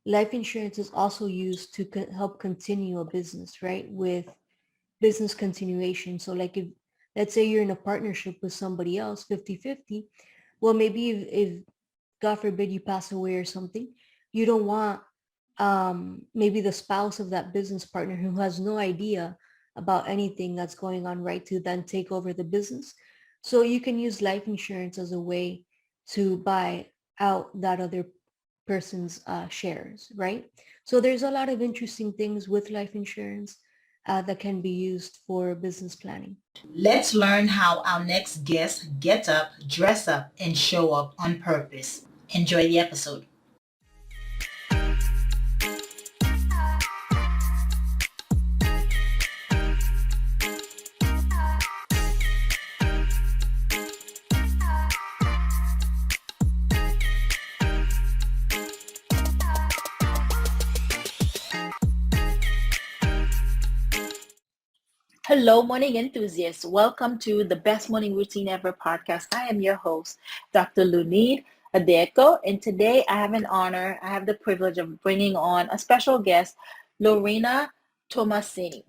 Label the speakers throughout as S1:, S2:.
S1: life insurance is also used to help continue a business, right? With business continuation. So like if, let's say you're in a partnership with somebody else, 50-50, well, maybe if God forbid you pass away or something, you don't want maybe the spouse of that business partner who has no idea about anything that's going on, right, to then take over the business. So you can use life insurance as a way to buy out that other person's shares, right? So there's a lot of interesting things with life insurance that can be used for business planning.
S2: Let's learn how our next guest get up, dress up, and show up on purpose. Enjoy the episode. Hello, morning enthusiasts. Welcome to the Best Morning Routine Ever podcast. I am your host, Dr. Lunid Adeko, and today I have an honor. I have the privilege of bringing on a special guest, Lorena Tomasini.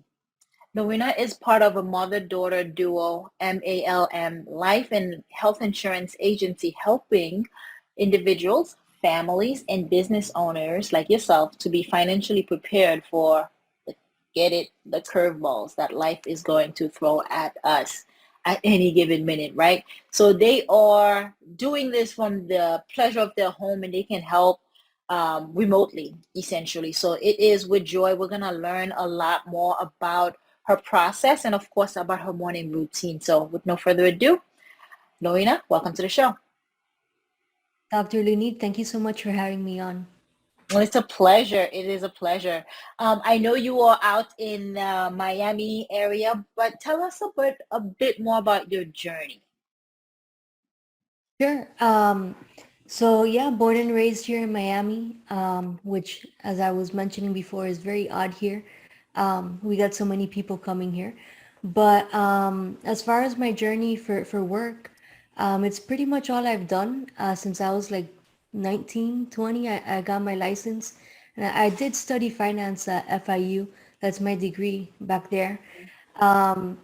S2: Lorena is part of a mother-daughter duo, MALM, life and health insurance agency, helping individuals, families, and business owners like yourself to be financially prepared for get it the curveballs that life is going to throw at us at any given minute, right? So they are doing this from the pleasure of their home, and they can help remotely, essentially. So it is with joy. We're going to learn a lot more about her process and, of course, about her morning routine. So with no further ado, Lorena, welcome to the show.
S1: Dr. Lunid, thank you so much for having me on.
S2: Well, it's a pleasure. It is a pleasure. I know you are out in Miami area, but tell us a bit more about your journey.
S1: Sure. So yeah, born and raised here in Miami, which, as I was mentioning before, is very odd here. We got so many people coming here. But as far as my journey for work, it's pretty much all I've done since I was like 19, 20. I got my license, and I did study finance at FIU. That's my degree back there. Um,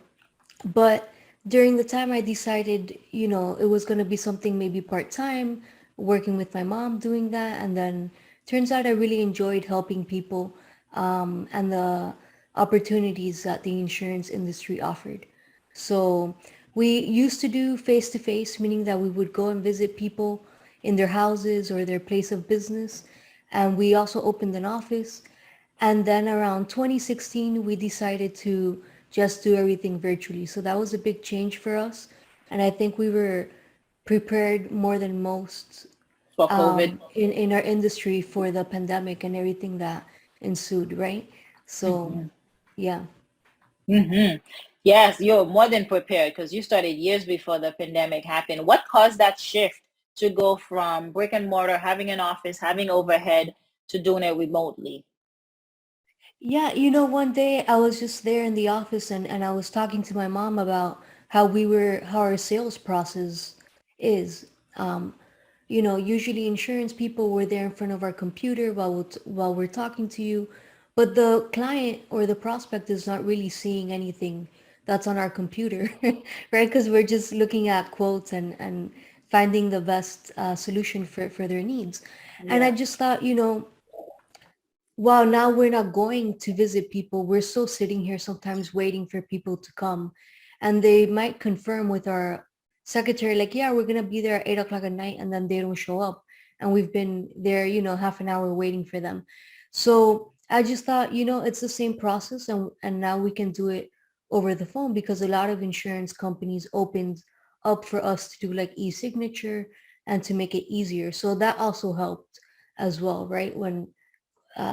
S1: but during the time I decided, it was going to be something maybe part-time, working with my mom doing that. And then turns out I really enjoyed helping people and the opportunities that the insurance industry offered. So we used to do face-to-face, meaning that we would go and visit people in their houses or their place of business. And we also opened an office. And then around 2016, we decided to just do everything virtually. So that was a big change for us. And I think we were prepared more than most
S2: For COVID.
S1: in our industry for the pandemic and everything that ensued, right? So,
S2: Hmm.
S1: yeah.
S2: Hmm. Yes, you're more than prepared because you started years before the pandemic happened. What caused that shift to go from brick and mortar, having an office, having overhead, to doing it remotely?
S1: Yeah, one day I was just there in the office and I was talking to my mom about how our sales process is. Um, usually insurance people were there in front of our computer while we're talking to you, but the client or the prospect is not really seeing anything that's on our computer, right? Because we're just looking at quotes and finding the best solution for their needs. And I
S2: Yeah.
S1: just thought, wow, now we're not going to visit people. We're still sitting here sometimes waiting for people to come. And they might confirm with our secretary, like, yeah, we're going to be there at 8 o'clock at night. And then they don't show up. And we've been there, half an hour waiting for them. So I just thought, it's the same process. And now we can do it over the phone because a lot of insurance companies opened up for us to do like e-signature and to make it easier. So that also helped as well, right? When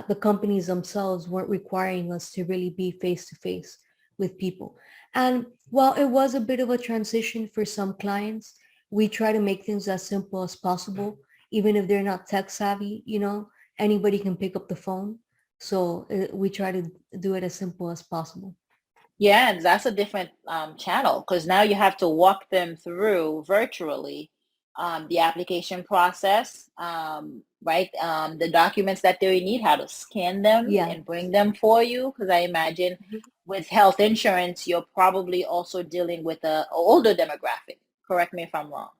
S1: the companies themselves weren't requiring us to really be face to face with people. And while it was a bit of a transition for some clients, we try to make things as simple as possible. Even if they're not tech savvy, anybody can pick up the phone. So we try to do it as simple as possible.
S2: Yeah, and that's a different channel because now you have to walk them through virtually. the application process, right? The documents that they need, how to scan them
S1: Yeah.
S2: and bring them for you. Because I imagine with health insurance, you're probably also dealing with a older demographic. Correct me if I'm wrong.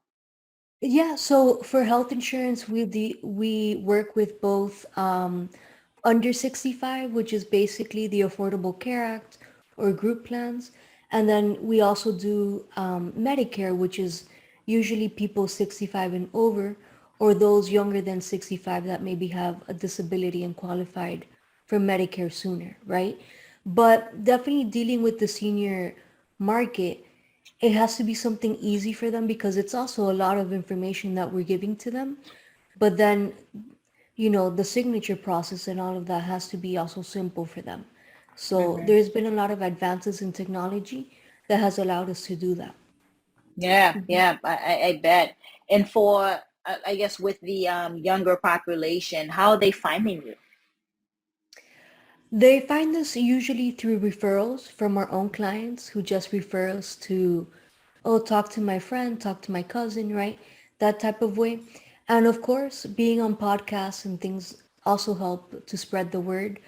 S1: Yeah, so for health insurance, we work with both under 65, which is basically the Affordable Care Act or group plans, and then we also do Medicare, which is usually people 65 and over, or those younger than 65 that maybe have a disability and qualified for Medicare sooner, right? But definitely dealing with the senior market, it has to be something easy for them because it's also a lot of information that we're giving to them. But then, the signature process and all of that has to be also simple for them. So
S2: Hmm.
S1: there's been a lot of advances in technology that has allowed us to do that.
S2: Yeah, yeah, I bet. And for, I guess, with the younger population, how are they finding you?
S1: They find us usually through referrals from our own clients who just refer us to, oh, talk to my friend, talk to my cousin, right? That type of way. And of course, being on podcasts and things also help to spread the word.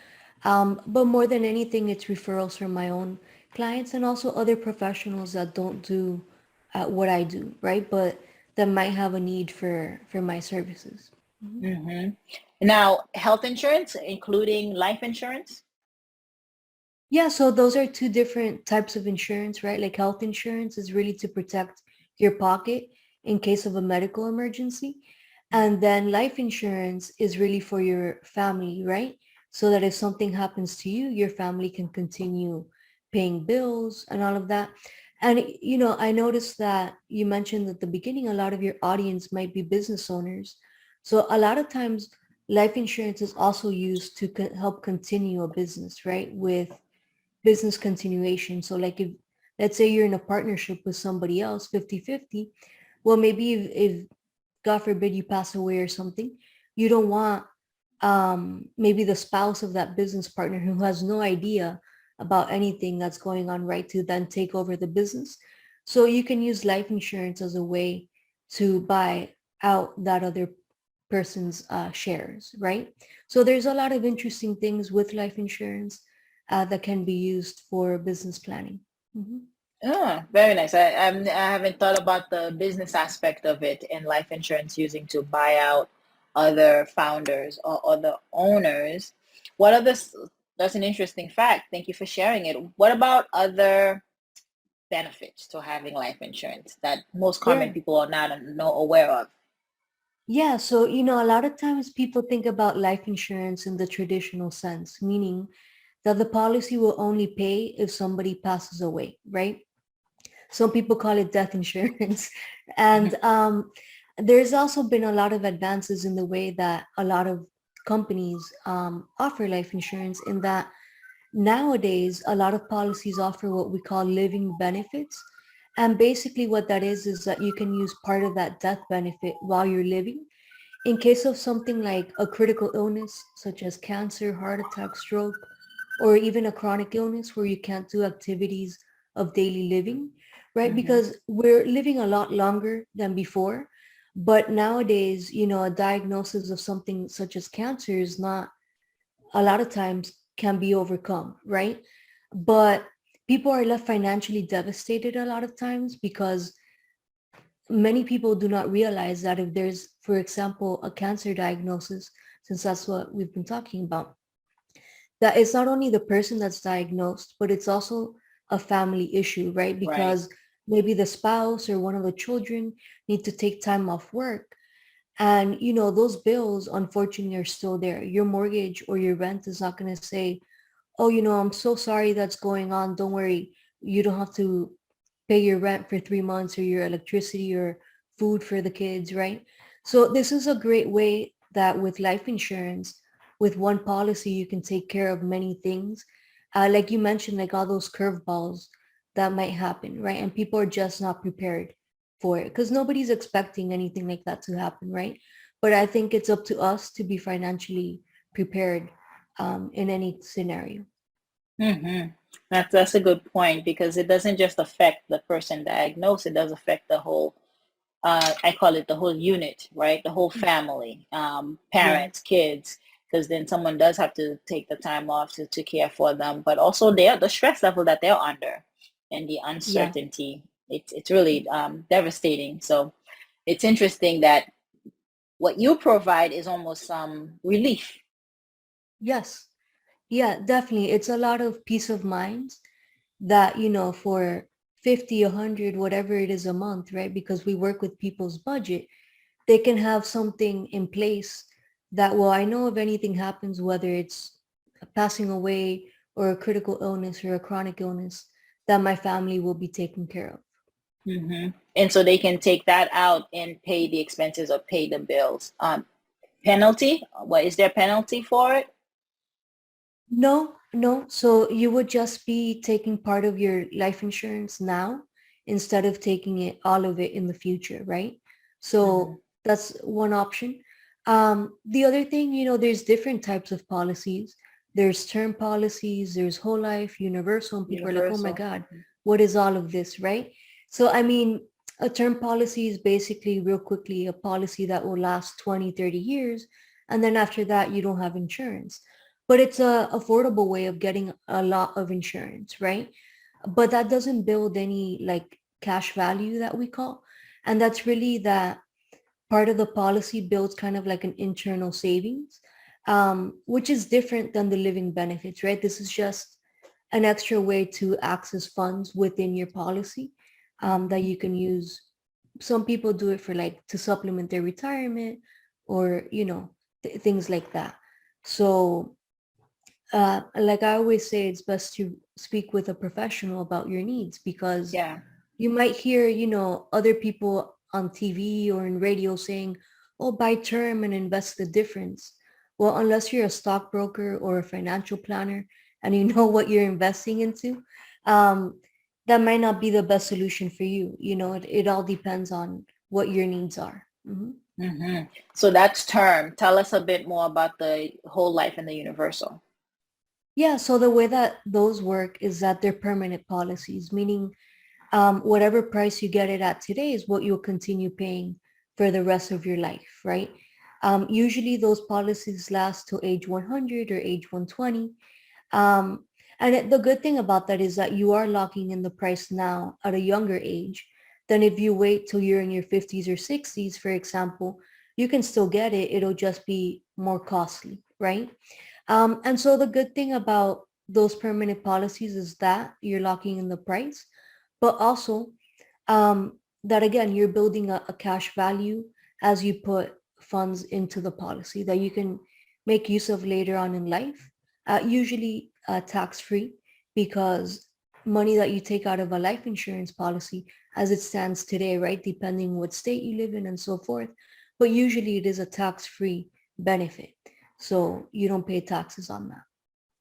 S1: But more than anything, it's referrals from my own clients and also other professionals that don't do what I do, right? But that might have a need for my services.
S2: Hmm. Now, health insurance, including life insurance?
S1: Yeah, so those are two different types of insurance, right? Like health insurance is really to protect your pocket in case of a medical emergency. And then life insurance is really for your family, right? So that if something happens to you, your family can continue paying bills and all of that. And, I noticed that you mentioned at the beginning, a lot of your audience might be business owners. So a lot of times life insurance is also used to help continue a business, right? With business continuation. So like if let's say you're in a partnership with somebody else 50-50, well maybe if God forbid you pass away or something, you don't want maybe the spouse of that business partner who has no idea about anything that's going on, right, to then take over the business. So you can use life insurance as a way to buy out that other person's shares, right? So there's a lot of interesting things with life insurance that can be used for business planning. Mhm.
S2: Oh, very nice. I haven't thought about the business aspect of it in life insurance using to buy out other founders or other owners. What are this? That's an interesting fact. Thank you for sharing it. What about other benefits to having life insurance that most common
S1: Sure.
S2: people are not no aware of?
S1: Yeah, so a lot of times people think about life insurance in the traditional sense, meaning that the policy will only pay if somebody passes away, right? Some people call it death insurance. And there's also been a lot of advances in the way that a lot of companies offer life insurance in that nowadays a lot of policies offer what we call living benefits. And basically what that is that you can use part of that death benefit while you're living in case of something like a critical illness, such as cancer, heart attack, stroke, or even a chronic illness where you can't do activities of daily living, right?
S2: Hmm.
S1: Because we're living a lot longer than before. But nowadays, a diagnosis of something such as cancer is not a lot of times can be overcome, right? But people are left financially devastated a lot of times because many people do not realize that if there's, for example, a cancer diagnosis, since that's what we've been talking about, that it's not only the person that's diagnosed, but it's also a family issue, right?
S2: Right.
S1: Because maybe the spouse or one of the children need to take time off work. And, those bills, unfortunately, are still there. Your mortgage or your rent is not going to say, oh, I'm so sorry that's going on. Don't worry. You don't have to pay your rent for 3 months or your electricity or food for the kids, right? So this is a great way that with life insurance, with one policy, you can take care of many things. Like you mentioned, like all those curveballs that might happen, right? And people are just not prepared for it because nobody's expecting anything like that to happen, right? But I think it's up to us to be financially prepared in any scenario.
S2: Hmm. That's a good point because it doesn't just affect the person diagnosed, it does affect the whole I call it the whole unit, right? The whole family,
S1: Yeah,
S2: parents, kids, because then someone does have to take the time off to care for them, but also the stress level that they're under and the
S1: yeah,
S2: uncertainty. It's really devastating. So it's interesting that what you provide is almost some relief.
S1: yes. Yeah, definitely. It's a lot of peace of mind that, for 50, 100, whatever it is a month, right? Because we work with people's budget, they can have something in place that, well, I know if anything happens, whether it's passing away or a critical illness or a chronic illness, that my family will be taken care of.
S2: And so they can take that out and pay the expenses or pay the bills. Penalty? What is there penalty for it?
S1: No, no. So you would just be taking part of your life insurance now instead of taking it all of it in the future, right?
S2: Hmm.
S1: So that's one option. The other thing, there's different types of policies. There's term policies, there's whole life, universal, and people are like, oh my
S2: Universal.
S1: God, what is all of this, right? So I mean, a term policy is basically real quickly a policy that will last 20, 30 years. And then after that, you don't have insurance, but it's a affordable way of getting a lot of insurance, right? But that doesn't build any like cash value that we call. And that's really that part of the policy builds kind of like an internal savings, which is different than the living benefits, right? This is just an extra way to access funds within your policy, that
S2: Hmm.
S1: you can use. Some people do it for like to supplement their retirement or, things like that. So like I always say, it's best to speak with a professional about your needs, because
S2: Yeah.
S1: you might hear, other people on TV or in radio saying, oh, buy term and invest the difference. Well, unless you're a stockbroker or a financial planner and you know what you're investing into, um, that might not be the best solution for you. It all depends on what your needs are.
S2: Hmm. So that's term. Tell us a bit more about the whole life and the universal.
S1: Yeah, so the way that those work is that they're permanent policies, meaning whatever price you get it at today is what you'll continue paying for the rest of your life, right? Usually those policies last till age 100 or age 120. Um, and the good thing about that is that you are locking in the price now at a younger age than if you wait till you're in your 50s or 60s, for example. You can still get it. It'll just be more costly, right? And so the good thing about those permanent policies is that you're locking in the price, but also that again, you're building a cash value as you put funds into the policy that you can make use of later on in life, usually tax-free, because money that you take out of a life insurance policy as it stands today, right, depending what state you live in and so forth, but usually it is a tax-free benefit. So you don't pay taxes on that.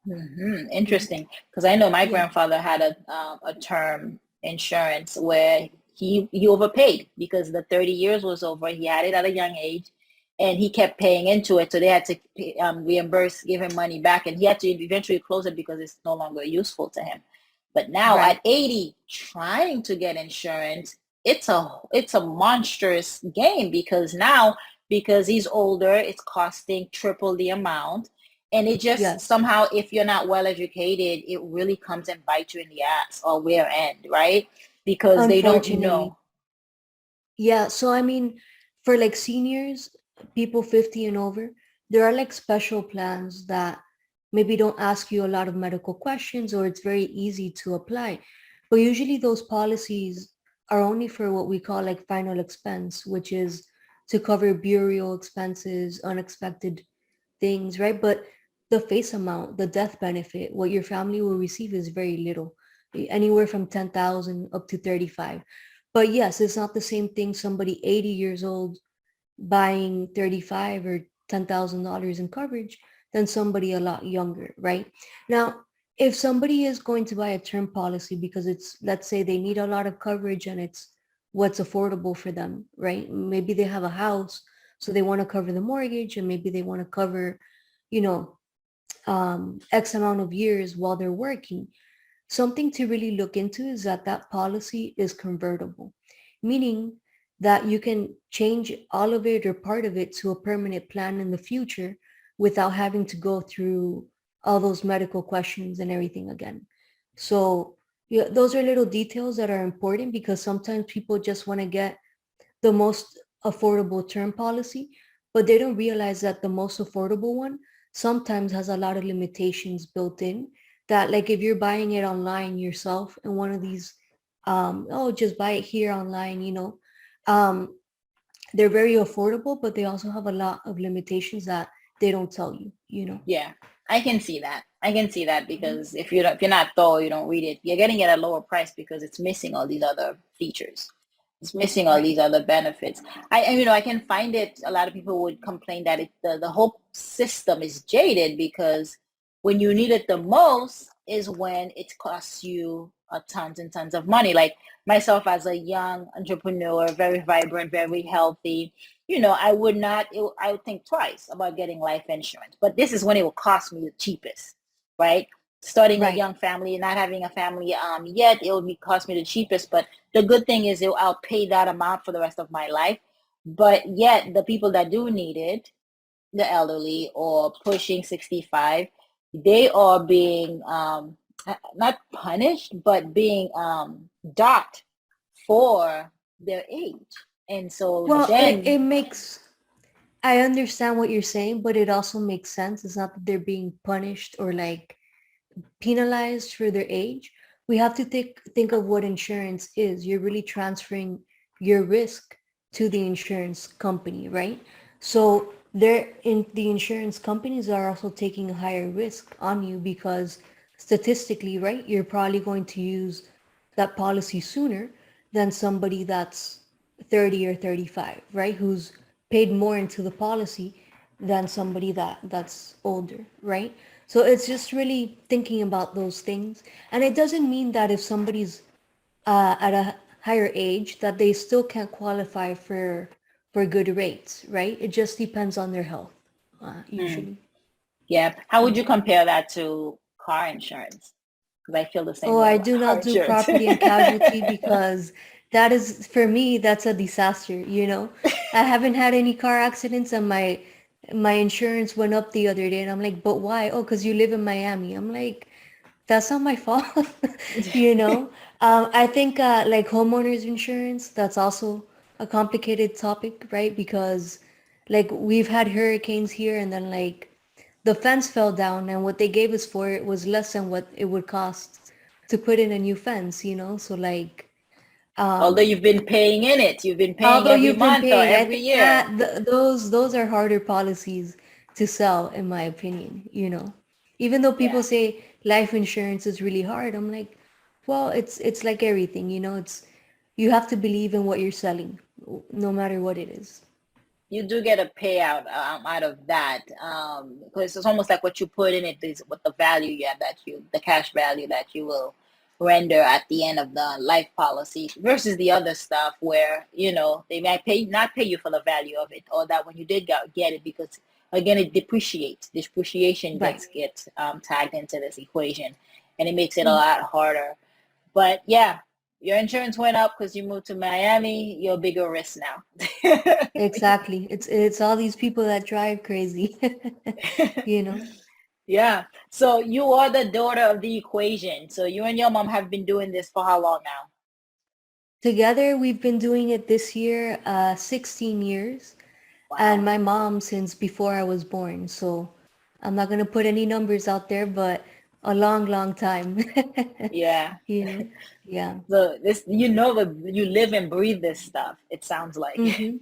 S1: Mhm.
S2: Interesting, because I know my
S1: Yeah,
S2: grandfather had a term insurance where he overpaid because the 30 years was over. He had it at a young age, and he kept paying into it, so they had to reimburse, give him money back, and he had to eventually close it because it's no longer useful to him. But now
S1: right.
S2: at 80, trying to get insurance, it's a monstrous game because now because he's older, it's costing triple the amount, and it just
S1: Yes.
S2: somehow, if you're not well educated, it really comes and bites you in the ass or rear end, right? Because they don't
S1: Unfortunately.
S2: know.
S1: Yeah, so I mean, for like seniors, people 50 and over, there are like special plans that maybe don't ask you a lot of medical questions, or it's very easy to apply. But usually those policies are only for what we call like final expense, which is to cover burial expenses, unexpected things, right? But the face amount, the death benefit, what your family will receive is very little, anywhere from 10,000 up to 35. But yes, it's not the same thing somebody 80 years old buying 35 or $10,000 in coverage than somebody a lot younger, right? Now, if somebody is going to buy a term policy because it's, let's say they need a lot of coverage and it's what's affordable for them, right? Maybe they have a house, so they want to cover the mortgage, and maybe they want to cover, you know, X amount of years while they're working. Something to really look into is that that policy is convertible, meaning that you can change all of it or part of it to a permanent plan in the future without having to go through all those medical questions and everything again. So yeah, those are little details that are important because sometimes people just want to get the most affordable term policy, but they don't realize that the most affordable one sometimes has a lot of limitations built in that like if you're buying it online yourself in one of these oh just buy it here online, um, they're very affordable, but they also have a lot of limitations that they don't tell you.
S2: Yeah, I can see that. I can see that
S1: Mhm.
S2: because if you're not thorough, you don't read it. You're getting it at a lower price because it's missing all these other features. It's missing all
S1: Right.
S2: these other benefits. I can find it. A lot of people would complain that the whole system is jaded because when you need it the most is when it costs you a tons and tons of money. Like myself as a young entrepreneur, very vibrant, very healthy, I would not, I would think twice about getting life insurance. But this is when it will cost me the cheapest, right? Starting a
S1: Right.
S2: young family, not having a family yet, it will be cost me the cheapest. But the good thing is I'll pay that amount for the rest of my life. But yet the people that do need it, the elderly or pushing 65, they are being not punished, but being docked for their age. And so
S1: Well, it
S2: then
S1: makes I understand what you're saying, but it also makes sense. It's not that they're being punished or like penalized for their age. We have to think of what insurance is. You're really transferring your risk to the insurance company, right? So the insurance companies are also taking a higher risk on you because statistically, right, you're probably going to use that policy sooner than somebody that's 30 or 35, right? Who's paid more into the policy than somebody that's older, right? So it's just really thinking about those things. And it doesn't mean that if somebody's at a higher age that they still can't qualify for good rates, right? It just depends on their health,
S2: hmm,
S1: usually.
S2: yeah, how would
S1: Yeah.
S2: you compare that to car insurance? Because I feel the same
S1: Oh,
S2: way
S1: I
S2: about
S1: do
S2: car
S1: not do
S2: insurance.
S1: property and casualty because that is, for me, that's a disaster. I haven't had any car accidents and my insurance went up the other day and I'm like, but why? Oh, because you live in Miami. I'm like, that's not my fault, you know? I think like homeowners insurance, that's also a complicated topic, right? Because like we've had hurricanes here and then like the fence fell down and what they gave us for it was less than what it would cost to put in a new fence. So like,
S2: Although
S1: um,
S2: you've been paying in it, you've been paying
S1: although
S2: every
S1: you've been
S2: month or
S1: paying, I
S2: every
S1: think
S2: year.
S1: that those are harder policies to sell, in my opinion. Even though people
S2: Yeah.
S1: say life insurance is really hard, I'm like, well, it's like everything. It's you have to believe in what you're selling, no matter what it is.
S2: You do get a payout out of that because it's almost like what you put in it is what the value yeah that you the cash value that you will render at the end of the life policy versus the other stuff where they might pay not pay you for the value of it or that when you did get it because again it depreciates depreciation
S1: Right.
S2: gets tagged into this equation and it makes it a
S1: Mhm.
S2: lot harder but yeah, your insurance went up because you moved to Miami. You're a bigger risk now.
S1: Exactly. It's all these people that drive crazy. you know.
S2: Yeah. So you are the daughter of the equation. So you and your mom have been doing this for how long now?
S1: Together, we've been doing it this year, 16 years. And
S2: Wow.
S1: my mom since before I was born. So I'm not gonna put any numbers out there, but a long, long time.
S2: Yeah.
S1: you know? Yeah.
S2: So this, you live and breathe this stuff. It sounds like.
S1: Mm-hmm.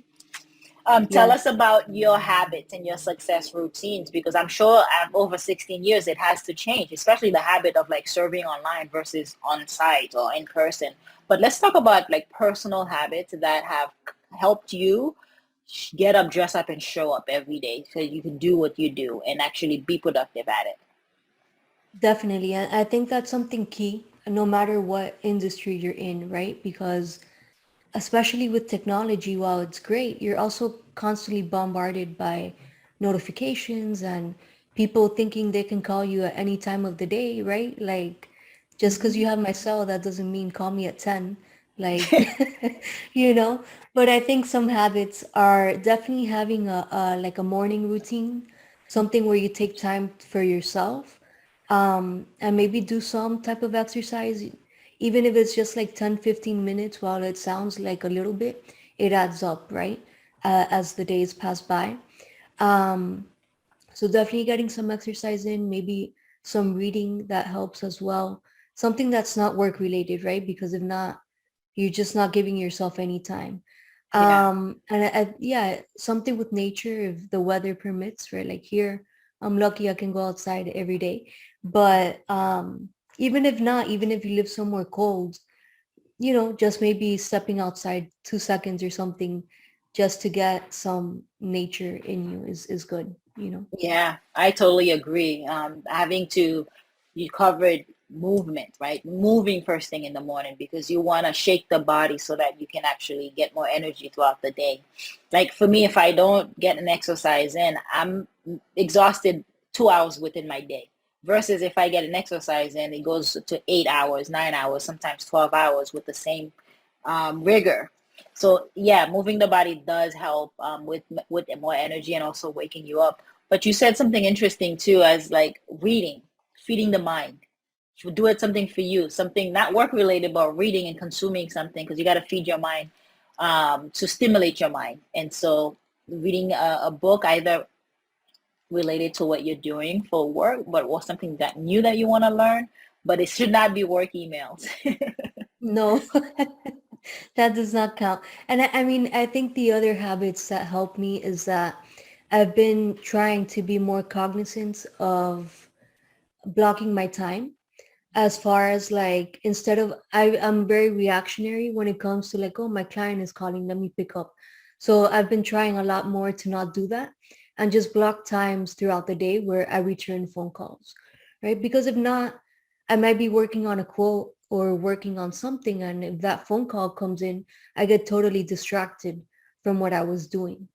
S2: Tell
S1: Yeah.
S2: us about your habits and your success routines because I'm sure over 16 years it has to change, especially the habit of like serving online versus on site or in person. But let's talk about like personal habits that have helped you get up, dress up, and show up every day so you can do what you do and actually be productive at it.
S1: Definitely. And I think that's something key, no matter what industry you're in, right? Because especially with technology, while it's great, you're also constantly bombarded by notifications and people thinking they can call you at any time of the day, right? Like, just because you
S2: Hmm.
S1: have my cell, that doesn't mean call me at 10. like you know. But I think some habits are definitely having a like a morning routine, something where you take time for yourself, and maybe do some type of exercise, even if it's just like 10-15 minutes. While it sounds like a little bit, it adds up, right? As the days pass by. um, so definitely getting some exercise in, maybe some reading that helps as well. Something that's not work related, right? Because if not, you're just not giving yourself any time.
S2: Yeah.
S1: Yeah, something with nature if the weather permits, right? Like here, I'm lucky I can go outside every day. But even if not, even if you live somewhere cold, just maybe stepping outside 2 seconds or something just to get some nature in you is good.
S2: Yeah, I totally agree. You covered movement, right? Moving first thing in the morning because you want to shake the body so that you can actually get more energy throughout the day. Like for me, if I don't get an exercise in, I'm exhausted 2 hours within my day. Versus if I get an exercise in, it goes to 8 hours, 9 hours, sometimes 12 hours with the same rigor. So yeah, moving the body does help with more energy and also waking you up. But you said something interesting too, as like reading, feeding the mind. You do it something for you, something not work related, but reading and consuming something because you got to feed your mind to stimulate your mind. And so reading a book either related to what you're doing for work, but or something that new that you want to learn, but it should not be work emails.
S1: No, that does not count. And I mean, I think the other habits that help me is that I've been trying to be more cognizant of blocking my time, as far as like instead of I'm very reactionary when it comes to like, oh, my client is calling, let me pick up. So I've been trying a lot more to not do that and just block times throughout the day where I return phone calls, right? Because if not, I might be working on a quote or working on something, and if that phone call comes in, I get totally distracted from what I was doing.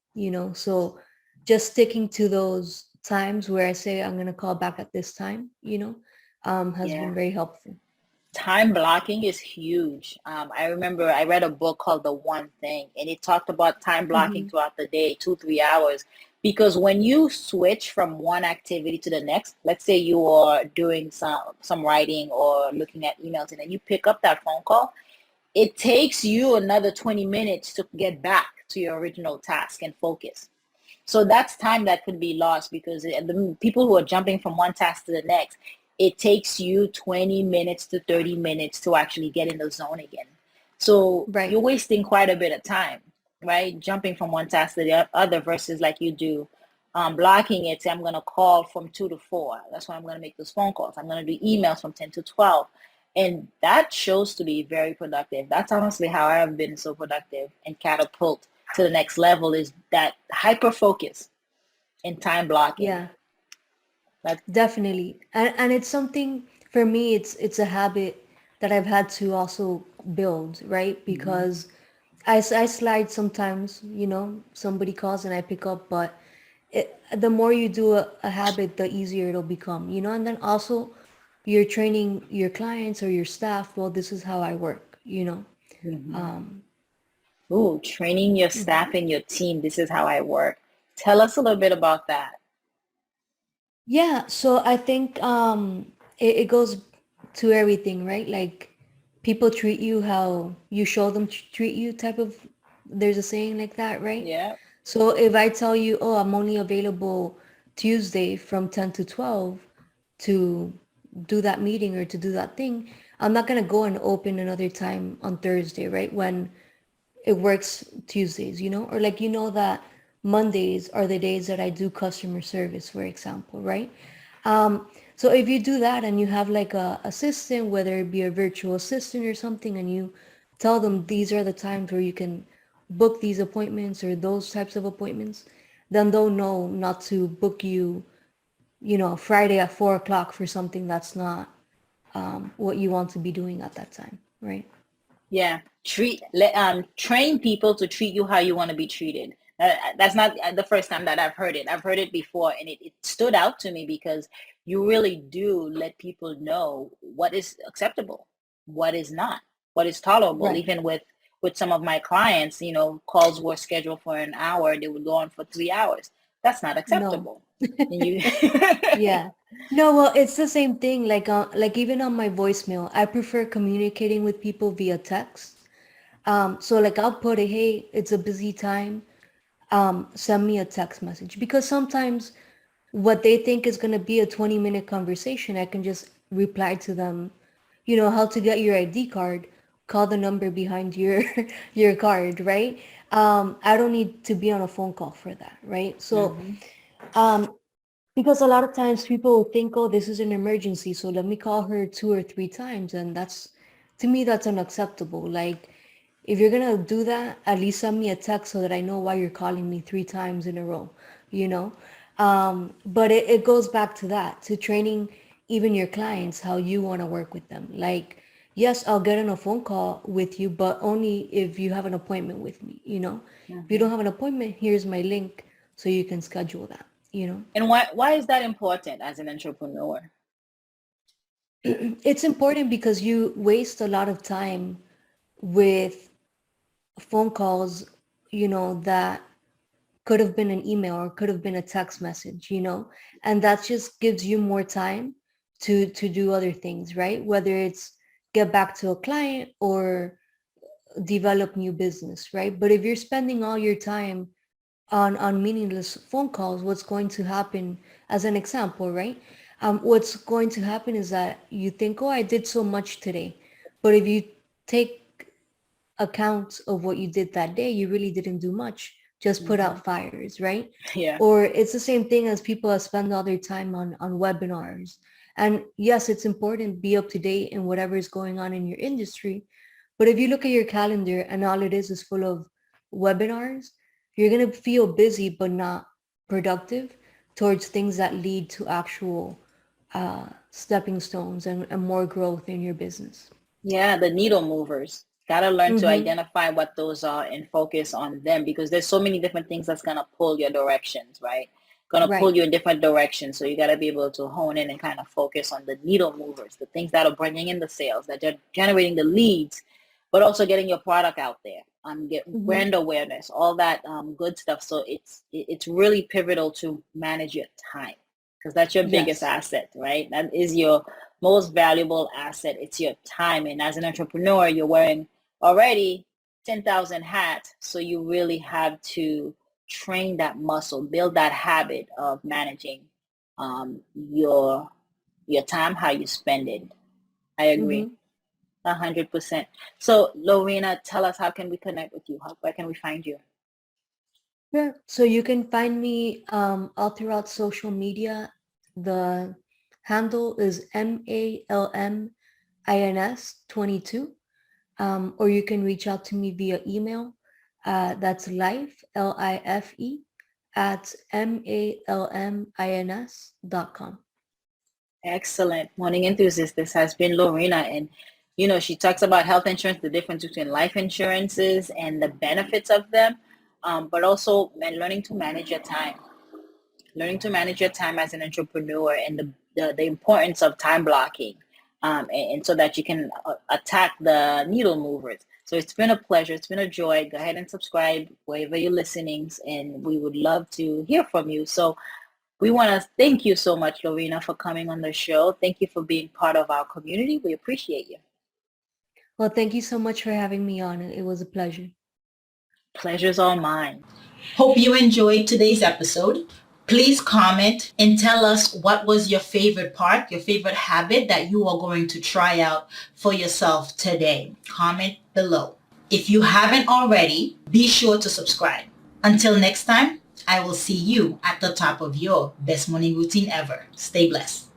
S1: So just sticking to those times where I say I'm going to call back at this time, has been
S2: Yeah.
S1: very helpful.
S2: Time blocking is huge. I remember I read a book called The One Thing, and it talked about time blocking
S1: Hmm.
S2: throughout the day, 2, 3 hours. Because when you switch from one activity to the next, let's say you are doing some writing or looking at emails, and then you pick up that phone call, it takes you another 20 minutes to get back to your original task and focus. So that's time that could be lost because the people who are jumping from one task to the next, it takes you 20 minutes to 30 minutes to actually get in the zone again. So
S1: Right.
S2: you're wasting quite a bit of time, right? Jumping from one task to the other versus like you do, blocking it. Say, I'm going to call from 2 to 4. That's when I'm going to make those phone calls. I'm going to do emails from 10 to 12. And that shows to be very productive. That's honestly how I have been so productive and catapult to the next level is that hyper focus and time blocking.
S1: Yeah,
S2: That
S1: definitely. And it's something for me, it's a habit that I've had to also build, right?
S2: mhm,
S1: Because I slide sometimes, somebody calls and I pick up, but the more you do a habit, the easier it'll become. And then also you're training your clients or your staff, well, this is how I work.
S2: mhm.
S1: Um,
S2: Ooh, training your staff and your team. This is how I work. Tell us a little bit about that.
S1: Yeah, so I think it goes to everything, right? Like people treat you how you show them to treat you type of, there's a saying like that, right?
S2: Yeah.
S1: So if I tell you, oh, I'm only available Tuesday from 10 to 12 to do that meeting or to do that thing, I'm not gonna go and open another time on Thursday, right? When it works Tuesdays, or like that Mondays are the days that I do customer service, for example, right? So if you do that and you have like a assistant, whether it be a virtual assistant or something, and you tell them these are the times where you can book these appointments or those types of appointments, then they'll know not to book you, Friday at 4 o'clock for something that's not what you want to be doing at that time, right?
S2: Yeah. Train people to treat you how you want to be treated. That's not the first time that I've heard it. I've heard it before, and it stood out to me because you really do let people know what is acceptable, what is not. what is tolerable.
S1: Right.
S2: Even with some of my clients, calls were scheduled for an hour, they would go on for 3 hours. That's not
S1: No.
S2: acceptable. And you
S1: Yeah. No, well, it's the same thing. Like even on my voicemail, I prefer communicating with people via text. So like I'll put a, hey, it's a busy time. Send me a text message because sometimes what they think is going to be a 20-minute conversation, I can just reply to them, how to get your ID card, call the number behind your your card, right? I don't need to be on a phone call for that, right? So
S2: hmm
S1: um, because a lot of times people will think, oh, this is an emergency, so let me call her 2 or 3 times, and to me, that's unacceptable. Like, if you're gonna do that, at least send me a text so that I know why you're calling me 3 times in a row, you know? But it goes back to that, to training even your clients how you want to work with them. Like, yes, I'll get on a phone call with you, but only if you have an appointment with me. If you don't
S2: hmm
S1: have an appointment, here's my link so you can schedule that.
S2: And why is that important as an entrepreneur?
S1: It's important because you waste a lot of time with phone calls, that could have been an email or could have been a text message, and that just gives you more time to do other things, right? Whether it's get back to a client or develop new business, right? But if you're spending all your time on meaningless phone calls, what's going to happen, as an example, right? What's going to happen is that you think, oh, I did so much today. But if you take account of what you did that day, you really didn't do much, just put
S2: hmm
S1: out fires, right?
S2: Yeah.
S1: Or it's the same thing as people that spend all their time on webinars. And yes, it's important, be up to date in whatever is going on in your industry. But if you look at your calendar and all it is full of webinars, you're going to feel busy but not productive towards things that lead to actual stepping stones and more growth in your business.
S2: Yeah, the needle movers. Gotta learn to
S1: Mm-hmm.
S2: identify what those are and focus on them, because there's so many different things that's gonna pull your directions, right? Gonna pull
S1: Right.
S2: you in different directions. So you gotta be able to hone in and kind of focus on the needle movers, the things that are bringing in the sales, that are generating the leads, but also getting your product out there. Get
S1: Mm-hmm.
S2: brand awareness, all that good stuff. So it's really pivotal to manage your time, because that's your biggest
S1: Yes.
S2: asset, right? That is your most valuable asset. It's your time. And as an entrepreneur, you're wearing already 10,000 hats. So you really have to train that muscle, build that habit of managing um, your your time, how you spend it. I agree.
S1: Mm-hmm.
S2: 100%. So Lorena, tell us, how can we connect with you? Where can we find you?
S1: Yeah. So you can find me all throughout social media. The handle is MALMINS22. Or you can reach out to me via email. That's life, LIFE, at MALMINS.com.
S2: Excellent. Morning enthusiast. This has been Lorena. And, she talks about health insurance, the difference between life insurances and the benefits of them, but also learning to manage your time, learning to manage your time as an entrepreneur, and the importance of time blocking, and so that you can attack the needle movers. So it's been a pleasure. It's been a joy. Go ahead and subscribe wherever you're listening, and we would love to hear from you. So we want to thank you so much, Lorena, for coming on the show. Thank you for being part of our community. We appreciate you.
S1: Well, thank you so much for having me on. It was a pleasure.
S2: Pleasure's all mine.
S3: Hope you enjoyed today's episode. Please comment and tell us what was your favorite part, your favorite habit that you are going to try out for yourself today. Comment below. If you haven't already, be sure to subscribe. Until next time, I will see you at the top of your best morning routine ever. Stay blessed.